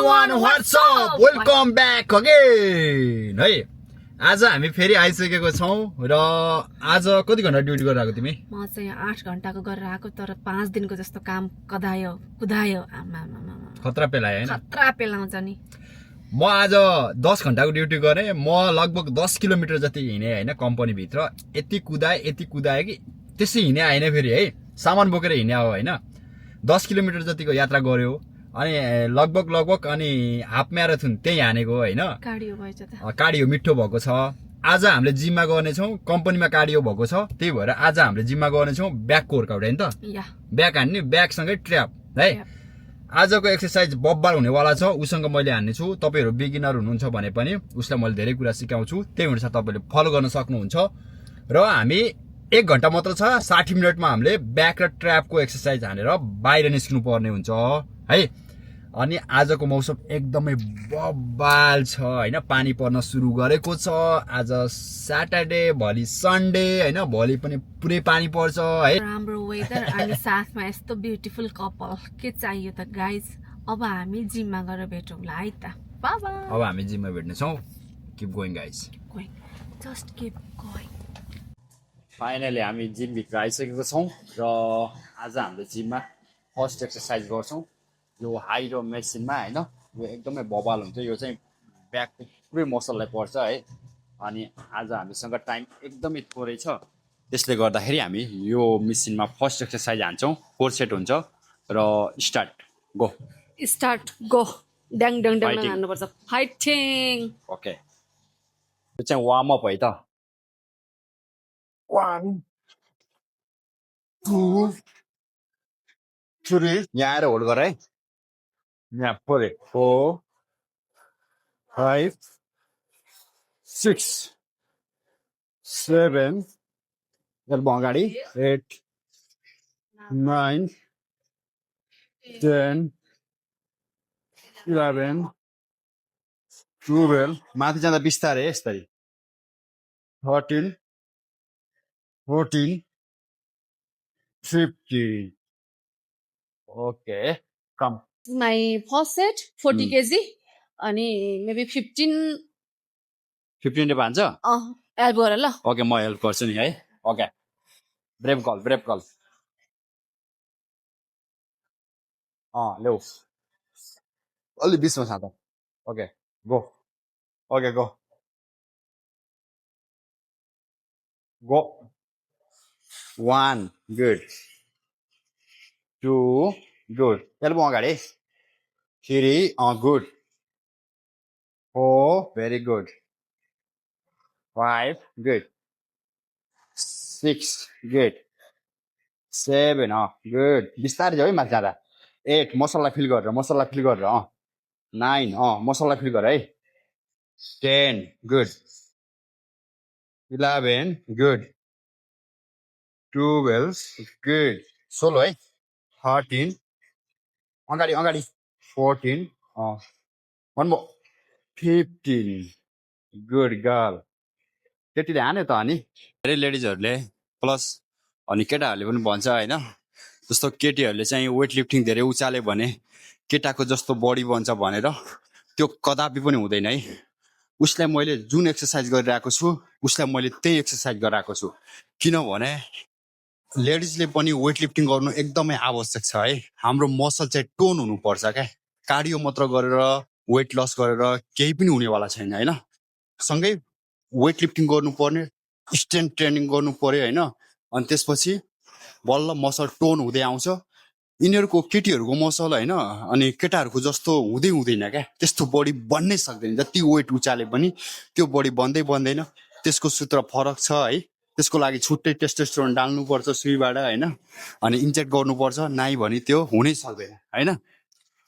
What's up welcome back again है। आज हामी फेरि आइसकेको छौँ र आज कति घन्टा ड्युटी गरेर आएको तिमी? म चाहिँ 8 घण्टाको गरेर आएको तर 5 दिनको जस्तो काम कदायो कुदायो खतरा पेलायो हैन? खतरा पेलाउँछ नि। म आज 10 घण्टाको ड्युटी गरेँ। म लगभग 10 किलोमिटर जति हिँडेँ हैन कम्पनी भित्र। यति कुदाए कि त्यसै हिँडे आएन फेरि है, सामान बोकेर हिँडे हो हैन। 10 किलोमिटर जतिको यात्रा गर्यो अनि लगभग अनि हाफ म्याराथन त्यही हानेको हैन। कार्डियो भएछ त। कार्डियो मिठो भएको छ। आज हामीले जिममा गर्नेछौँ, कम्पनीमा कार्डियो भएको छ, त्यही भएर आज हामीले जिममा गर्नेछौँ ब्याकको वर्कआउट हैन त। ब्याक हान्ने, ब्याकसँगै ट्र्याप है। आजको एक्सर्साइज बब्बाल हुनेवाला छ। उसँग मैले हान्ने छु। तपाईहरु बिगिनर हुनुहुन्छ भने पनि उसलाई मैले धेरै कुरा सिकाउँछु, त्यही अनुसार तपाईले फलो गर्न सक्नुहुन्छ। र हामी 1 घण्टा मात्र छ, 60 मिनेटमा हामीले ब्याक र ट्र्यापको एक्सर्साइज हानेर बाहिर निस्किनु पर्ने हुन्छ है। अनि आजको मौसम एकदमै बब्बाल छ हैन, पानी पर्न सुरु गरेको छ। आज सैटरडे, भोलि सन्डे हैन, भोलि पनि पुरै पानी पर्छ है। राम्रो वेदर अनि साथमा यस्तो ब्युटिफुल कपल, के चाहियो त गाइज। अब हामी जिममा गएर भेटौँला है त। Bye bye. अब हामी जिममा भेट्ने छौं। Keep going guys, just keep going. Finally हामी जिम भित्र आइसकेको छौं र आज हाम्रो जिममा फर्स्ट एक्सर्साइज गर्छौं। यो हाई रो मेसिनमा हैन, यो एकदमै बबाल हुन्छ। यो चाहिँ ब्याकको पुरै मसललाई पर्छ है। अनि आज हामीसँग टाइम एकदमै थोरै छ, त्यसले गर्दाखेरि हामी यो मेसिनमा फर्स्ट एक्सर्साइज हान्छौं। 4 सेट हुन्छ र स्टार्ट गो। ड्याङ ड्याङ ड्याङ हान्नुपर्छ। फाइटिङ। ओके, यो चाहिँ वार्म अप है त। 1 2 3 यहाँ आएर होल्ड गर है। यहाँ 4 5 6 7 एल्बो अगाडि 8 9 10 11 12 माथि जाँदा बिस्तारै यसरी 13 14 15 okay com. My first set 40 kg अनि मेबी 15 रे भान्छ। हेल्प गर ल। ओके म हेल्प गर्छु नि है। ओके ब्रेभ कल ल्याउ अलि बिचमा साथ। Okay go. Okay go 1 good 2 good elbow अगाडि 3 good 4 very good 5 good 6 good 7 good बिस्तारै जाऊ है माथि जाँदा 8 मसललाई फिल गरेर 9 मसललाई फिल गर है 10 गुड 11 गुड 12 गुड सोलो है 13 अगाडि 14 one more 15 गुड गर्ल। त्यतिले हान्यो त अनि धेरै लेडिजहरूले प्लस अनि केटाहरूले पनि भन्छ हैन, जस्तो केटीहरूले चाहिँ वेट लिफ्टिङ धेरै उचाल्यो भने केटाको जस्तो बडी बन्छ भनेर। त्यो कदापि पनि हुँदैन है। उसलाई मैले जुन एक्सर्साइज गरिरहेको छु उसलाई मैले त्यही एक्सर्साइज गराएको छु, किनभने लेडिजले पनि वेट लिफ्टिङ गर्नु एकदमै आवश्यक छ है। हाम्रो मसल चाहिँ टोन हुनुपर्छ क्या। कार्डियो मात्र गरेर वेट लस गरेर केही पनि हुनेवाला छैन हैन। सँगै वेट लिफ्टिङ गर्नुपर्ने, स्ट्रेन्थ ट्रेनिङ गर्नु पर्यो हैन। अनि त्यसपछि बल्ल मसल टोन हुँदै आउँछ। यिनीहरूको केटीहरूको मसल हैन अनि केटाहरूको जस्तो हुँदैन क्या। त्यस्तो बडी बन्नै सक्दैन। जति वेट उचाले पनि त्यो बडी बन्दैन। त्यसको सूत्र फरक छ है। त्यसको लागि छुट्टै टेस्टोस्टेरोन डाल्नुपर्छ सुईबाट हैन, अनि इन्जेक्ट गर्नुपर्छ, नाइ भने त्यो हुनै सक्दैन हैन।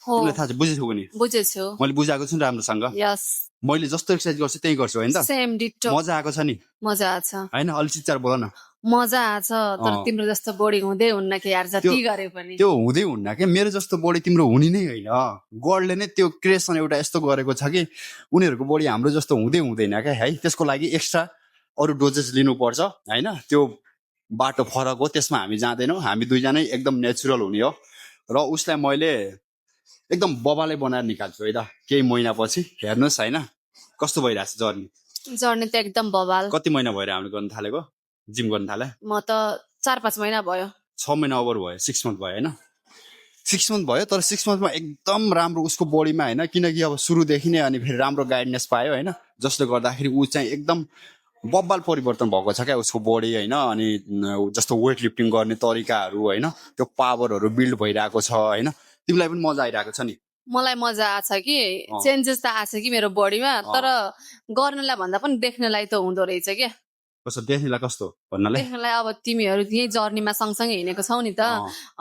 तिमीलाई थाहा छ? बुझेछौ नि? बुझेछु। मैले बुझाएको छु नि राम्रोसँग। यस, मैले जस्तो एक्सर्साइज गर्छु त्यही गर्छु हैन त। Same ditto. मजा आएको छ नि? मजा आछ हैन? अलि चिच्चार बोल न। मजा आछ, तर तिम्रो जस्तो बडी हुँदै हुन्न कि यार, जति गरे पनि त्यो हुँदै हुन्न के। मेरो जस्तो बडी तिम्रो हुने नै हैन। गडले नै त्यो क्रिएसन एउटा यस्तो गरेको छ कि उनीहरूको बडी हाम्रो जस्तो हुँदैन क्या है। त्यसको लागि एक्स्ट्रा अरु डोजेस लिनुपर्छ हैन। त्यो बाटो फरक हो, त्यसमा हामी जाँदैनौँ। हामी दुईजना एकदम नेचुरल हुने हो। र उसलाई मैले एकदम बबाले बनाएर निकाल्छु है त केही महिनापछि हेर्नुहोस् होइन कस्तो भइरहेछ जर्नी जर्नी त एकदम बवाल कति महिना भएर हामीले गर्न थालेको जिम गर्न थाले म त 4-5 महिना भयो 6 महिना ओभर भयो 6 मन्थ भयो होइन 6 मन्थ भयो तर 6 मन्थमा एकदम राम्रो उसको बडीमा होइन किनकि अब सुरुदेखि नै अनि फेरि राम्रो गाइडनेस पायो होइन जसले गर्दाखेरि ऊ चाहिँ एकदम बब्बाल परिवर्तन भएको छ क्या उसको बडी होइन अनि जस्तो वेट लिफ्टिङ गर्ने तरिकाहरू होइन त्यो पावरहरू बिल्ड भइरहेको छ होइन तिमीलाई पनि मजा आइरहेको छ नि मलाई मजा आछ कि चेन्जेस त आछ कि मेरो बडीमा तर गर्नलाई भन्दा पनि देख्नलाई त हुँदो रहेछ क्या कस्तो देख्नेलाई कस्तो भन्नाले देख्नलाई अब तिमीहरू यही जर्नीमा सँगसँगै हिँडेको छौ नि त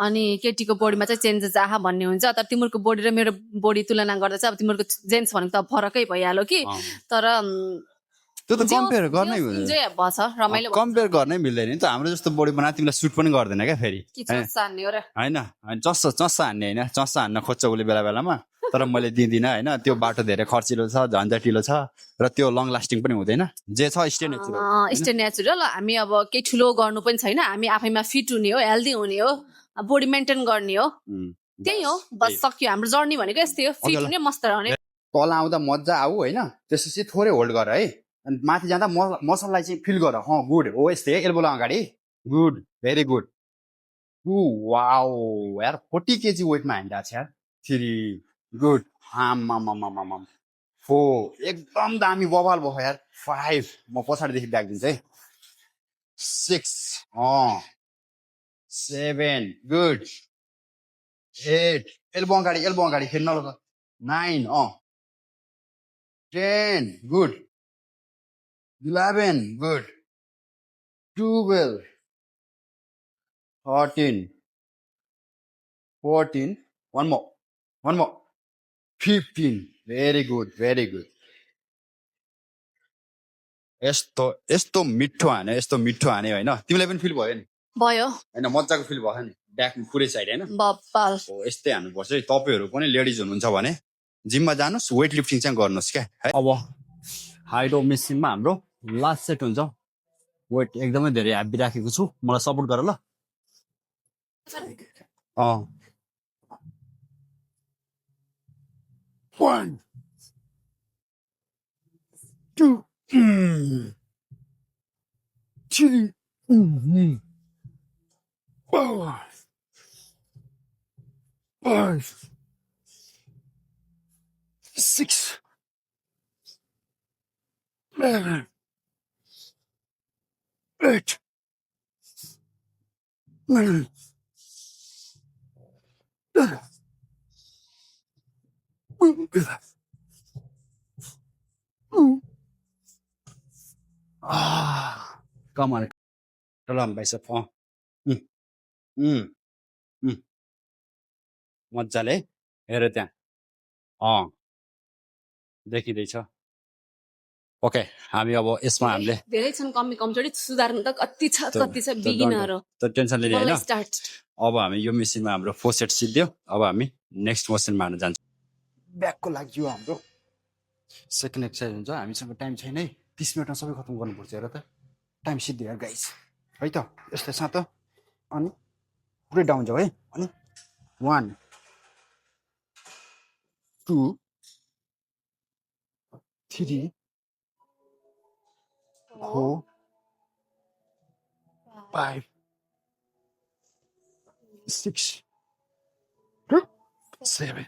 अनि केटीको बडीमा चाहिँ चेन्जेस आहा भन्ने हुन्छ तर तिमीहरूको बडी र मेरो बडी तुलना गर्दा चाहिँ अब तिमीहरूको जेन्ट्स भनेको त फरकै भइहाल्यो कि तर त्यो त कम्पेयर गर्नै रमाइलो कम्पेयर गर्नै मिल्दैन नि त हाम्रो जस्तो बडी बनाएर तिमीलाई सुट पनि गर्दैन क्या फेरि होइन चस्सा हान्ने होइन चस्सा हान्न खोज्छ उसले बेला बेलामा तर मैले दिँदिनँ होइन त्यो बाटो धेरै खर्चिलो छ झन्झटिलो छ र त्यो लङ लास्टिङ पनि हुँदैन जे छ स्टे नेचुरल हामी अब केही ठुलो गर्नु पनि छैन हामी आफैमा फिट हुने हो हेल्दी हुने हो बडी मेन्टेन गर्ने हो त्यही हो बस सक्यो हाम्रो जर्नी भनेको यस्तै हो फिट हुने मस्त रहने तल आउँदा मजा आऊ होइन त्यसपछि थोरै होल्ड गर है अनि माथि जाँदा मसललाई चाहिँ फिल गर गुड हो यस्तै एल्बो अगाडि गुड भेरी गुड वाउ यार 40 केजी वेटमा हानिरहेको छ यार 3 गुड आमामामामाम 4 एकदम दामी बबाल भयो यार 5 म पछाडिदेखि ब्यागिदिन्छु है 6 7 गुड 8 एल्बो अगाडि फेरि नलग 9 10 good 11 good 12 13 14 one more 15 very good यस्तो मिठो हाने होइन तिमीलाई पनि फिल भयो नि भयो होइन मजाको फिल भयो नि ब्याक पुरै साइड होइन बब्बाल हो यस्तै हान्नुपर्छ है तपाईँहरू पनि लेडिज हुनुहुन्छ भने जिममा जानुहोस् वेट लिफ्टिङ चाहिँ गर्नुहोस् क्या है अब हाइड्रो मेसिनमा हाम्रो लास्ट सेट हुन्छ वेट एकदमै धेरै ह्याप्पी राखेको छु मलाई सपोर्ट गर ल 1 2 3 4 5 6 7 8 9 Come on. Come bicep. मजाले हेर त्यहाँ देखिँदैछ ओके हामी अब यसमा हामीले धेरै छन् कमजोरी सुधार्नु त कति छ बिगिनर हो त टेन्सन लिने हैन अब हामी यो मेसिनमा हाम्रो 4 सेट सिद्धियो अब हामी नेक्स्ट मोसनमा हान्न जान्छौँ ब्याकको लागि यो हाम्रो सेकेन्ड एक्सर्साइज हुन्छ हामीसँग टाइम छैन है 30 मिनेटमा सबै खत्म गर्नुपर्छ हेर त टाइम सिद्धियो यार गाइस है त यसले साथ अनि पुरै डाउन जाऊ है अनि 1 2 3 4 5 6 7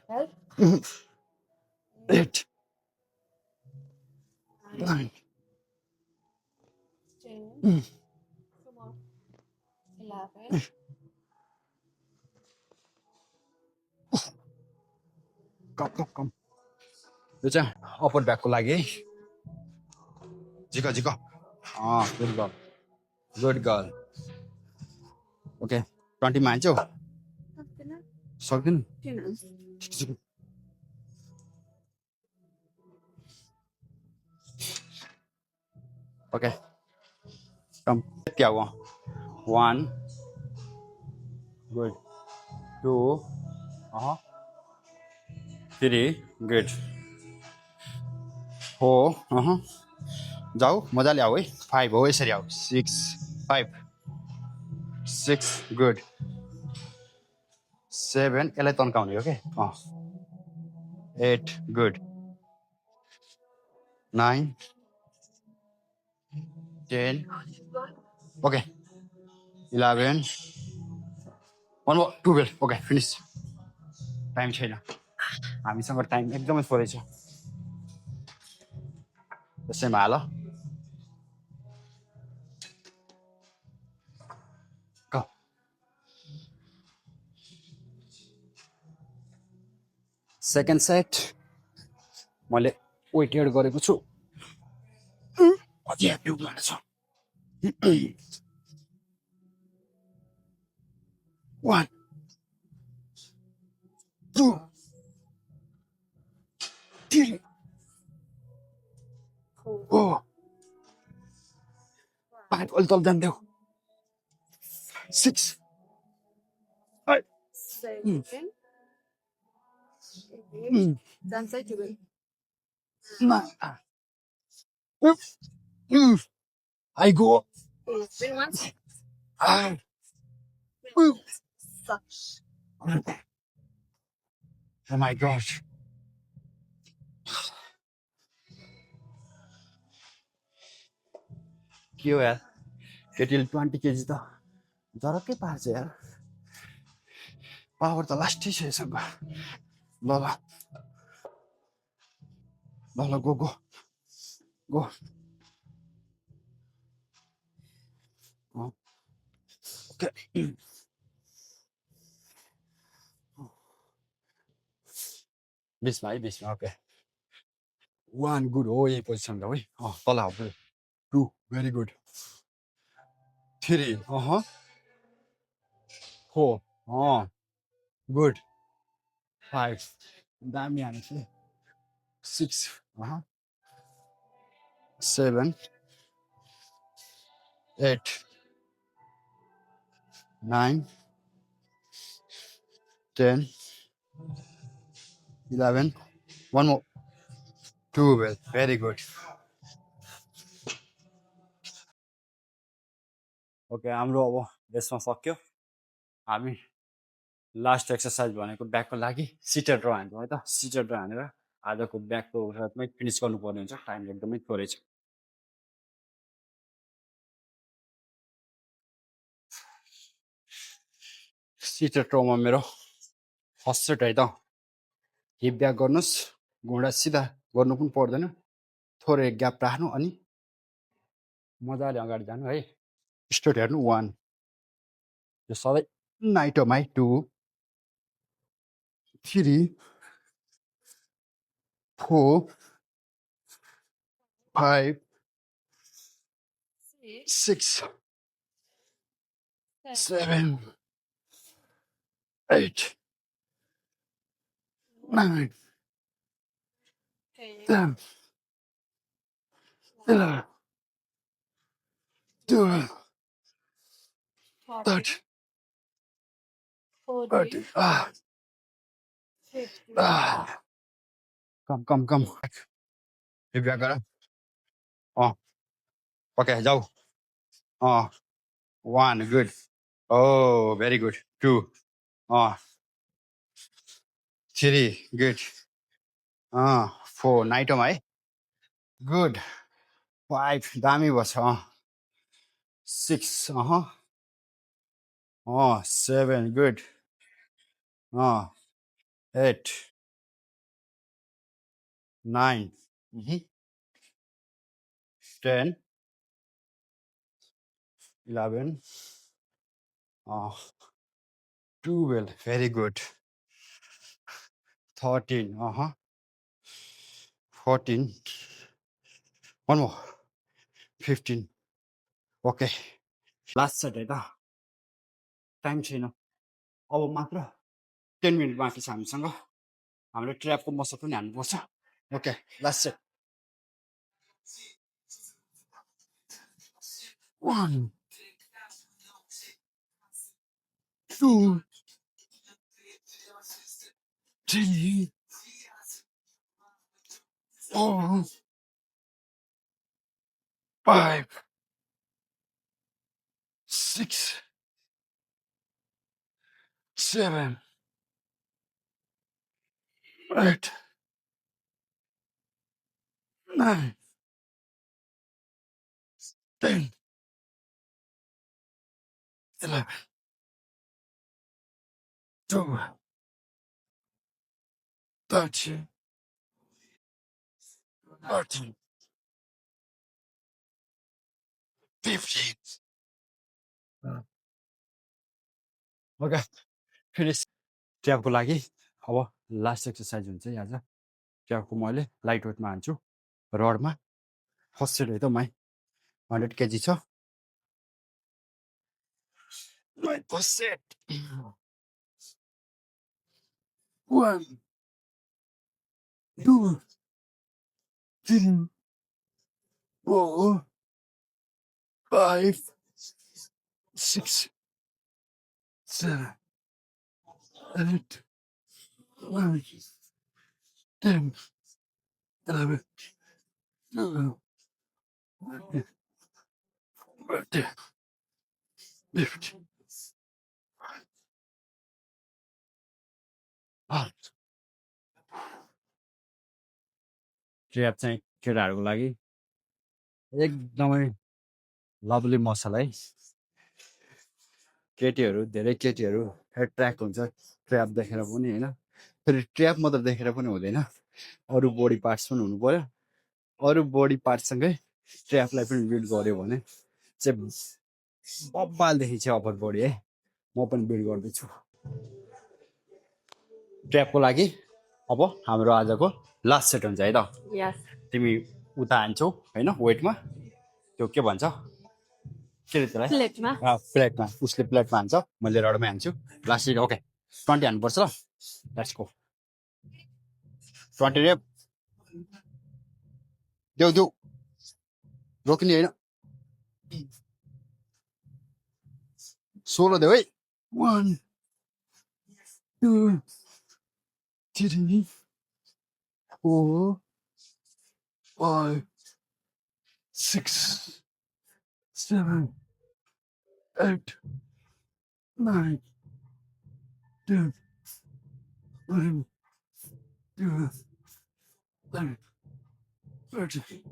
8 9 Come. यो चाहिँ अपर ब्याकको लागि है झिक गुड गर्ल ओके 20 मा हान्छौ सक्दैन ओके कम क्या हुआ 1 गुड 2 3 गुड 4 जाऊ मजाले आऊ है 5 हो यसरी आऊ 6 5 6 गुड 7 यसलाई तन्काउने हो के 8. Good. 9, 10. Okay. 11. One more. 12. Okay, finish. Time छैन हामीसँग टाइम एकदमै थोरै छ त्यसैमा हाल Go. सेकेन्ड सेट मैले वेट एड गरेको छु अझै ह्याप्पी उब्लाएर छ 1, 2, 3, 4, 5 अलि तल जान्थ्यौ 6, 8, 7. 9. I go. Ah. Oh my gosh. के हो यार केटीले 20 केजी त जरक्कै पार्छ यार पावर त लास्टै छ यसको ल ल ल ल गो गो गो ओके बिचमा है बिचमा ओके 1 गुड हो यही पोजिसन त है तल हाउ 2 भेरी गुड 3 4 गुड 5 दामी हानेछ 6 7 8 9 10 11 one more 12 very good okay हाम्रो अब यसमा सक्यो हामी लास्ट एक्सर्साइज भनेको ब्याकको लागि सिटर ड्र हान्छौँ है त सिटर ड्र हानेर आजको ब्याकको साथमै फिनिस गर्नुपर्ने हुन्छ टाइम एकदमै थोरै छ सिटर ड्रमा मेरो फर्स्ट सेट है त हिप ब्याक गर्नुहोस् घुँडा सिधा गर्नु पनि पर्दैन थोरै ग्याप राख्नु अनि मजाले अगाडि जानु है स्ट्रेट हेर्नु 1 यो सबै नाइटोमा है 2 3 4 5 6 7 8 9 10 11 12 13 14 come हिप ब्याक गर ओके जाऊ 1 good Oh, very good. 2. 3. Good. 4. Night है Good. 5. दामी बस 6. 7. Good. 8. 9. 10. 11. 12. Very good. 13. 14. One more. 15. Okay. Last set है त टाइम छैन अब मात्र 10 मिनट बाँकी छ हामीसँग हाम्रो ट्र्यापको मसक पनि हान्नुपर्छ okay last set 1 2 3 4 5 6 7 8 9, 10, 11, 12, 13, 14, 15. Okay, finish. ट्र्यापको लागि अब लास्ट एक्सर्साइज हुन्छ है आज ट्र्यापको मैले लाइट वेटमा हान्छु रडमा फर्स्ट सेट है त माइ 100 केजी छ माइ फर्स्ट सेट 1 2 3 4 5 6 7 8 9 10 11 12 13 15 ट्र्याप चाहिँ केटाहरूको लागि एकदमै लभली मसल है केटीहरू धेरै केटीहरू एट्र्याक्ट हुन्छ ट्र्याप देखेर पनि होइन फेरि ट्र्याप मात्र देखेर पनि हुँदैन अरू बडी पार्ट्स पनि हुनु पर्यो अरू बडी पार्टसँगै ट्र्यापलाई पनि बिल्ड गर्यो भने चाहिँ बब्बालदेखि चाहिँ अप्पर बडी है म पनि बिल्ड गर्दैछु ट्र्यापको लागि अब हाम्रो आजको लास्ट सेट हुन्छ है त यस तिमी उता हान्छौ होइन वेटमा त्यो के भन्छ के रे त्यसलाई प्लेटमा प्लेटमा उसले प्लेटमा हान्छ मैले रडमै हान्छु लास्ट सेट ओके 20 हान्नुपर्छ ल लेट्स गो 20 रेप देऊ देऊ रोक्ने होइन 16 देऊ है 1 2 3 4 5 6 7 8 9 10 11 12 13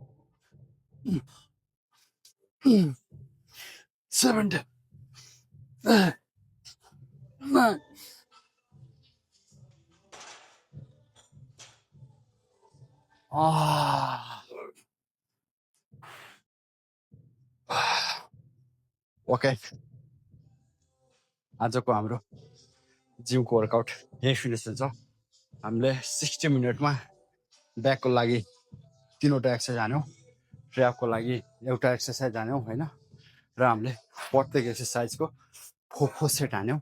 17 9 ओके आजको हाम्रो जिमको वर्कआउट यही फिनिस हुन्छ हामीले 60 मिनटमा ब्याकको लागि 3वटा एक्सर्साइज हान्यौँ ट्र्यापको लागि एउटा एक्सर्साइज हान्यौँ होइन र हामीले प्रत्येक एक्सर्साइजको 4 सेट हान्यौँ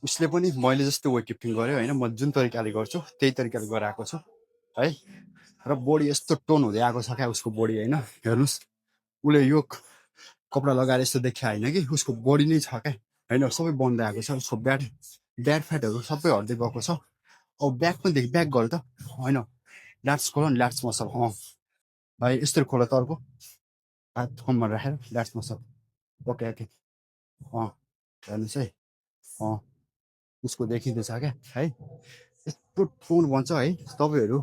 उसले पनि मैले जस्तो वेट लिफ्टिङ गरेँ होइन म जुन तरिकाले गर्छु त्यही तरिकाले गराएको छु है र बडी यस्तो टोन हुँदै आएको छ क्या उसको बडी होइन हेर्नुहोस् उसले यो कपडा लगाएर यस्तो देखिया होइन कि उसको बडी नै छ क्या होइन सबै बन्दै आएको छ उसको ब्याड फ्याटहरू सबै हट्दै गएको छ अब ब्याक पनि देखि ब्याक गर त होइन ल्याट्स खोल नि ल्याट्स मसल भाइ यस्तो खोल त अर्को हात कममा राखेर ल्याट्स मसल ओके ओके हेर्नुहोस् है उसको देखिँदैछ क्या है यस्तो टोन भन्छ है तपाईँहरू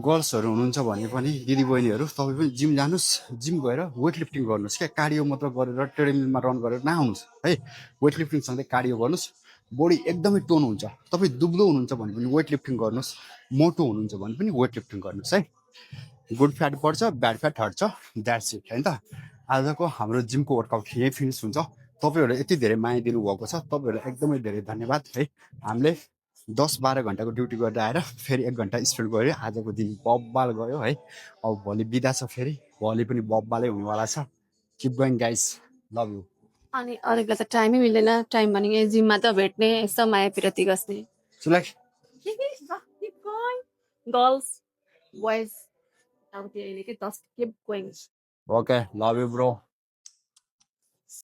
गर्ल्सहरू हुनुहुन्छ भने पनि दिदीबहिनीहरू तपाईँ पनि जिम जानुहोस् जिम गएर वेट लिफ्टिङ गर्नुहोस् क्या कार्डियो मात्र गरेर ट्रेडमिलमा रन गरेर नआउनुहोस् है वेट लिफ्टिङसँगै कार्डियो गर्नुहोस् बडी एकदमै टोन हुन्छ तपाईँ दुब्लो हुनुहुन्छ भने पनि वेट लिफ्टिङ गर्नुहोस् मोटो हुनुहुन्छ भने पनि वेट लिफ्टिङ गर्नुहोस् है गुड फ्याट बढ्छ ब्याड फ्याट हट्छ द्याट्स इट होइन त आजको हाम्रो जिमको वर्कआउट यही फिनिस हुन्छ तपाईँहरूले यति धेरै माया दिनुभएको छ तपाईँहरूलाई एकदमै धेरै धन्यवाद है हामीले 10-12 घन्टाको ड्युटी गरेर आएर फेरि 1 घन्टा स्पेन्ड गऱ्यो आजको दिन बब्बाल गयो है अब भोलि बिदा छ फेरि भोलि पनि बब्बालै हुनेवाला छ keep going guys love you अनि अरूलाई त टाइमै मिल्दैन टाइम भनेको जिममा त भेट्ने यसो माया पिरती गस्ने सुलाक गर्ल्स बोइज अब त्यो अहिले के 10 keep going okay love you bro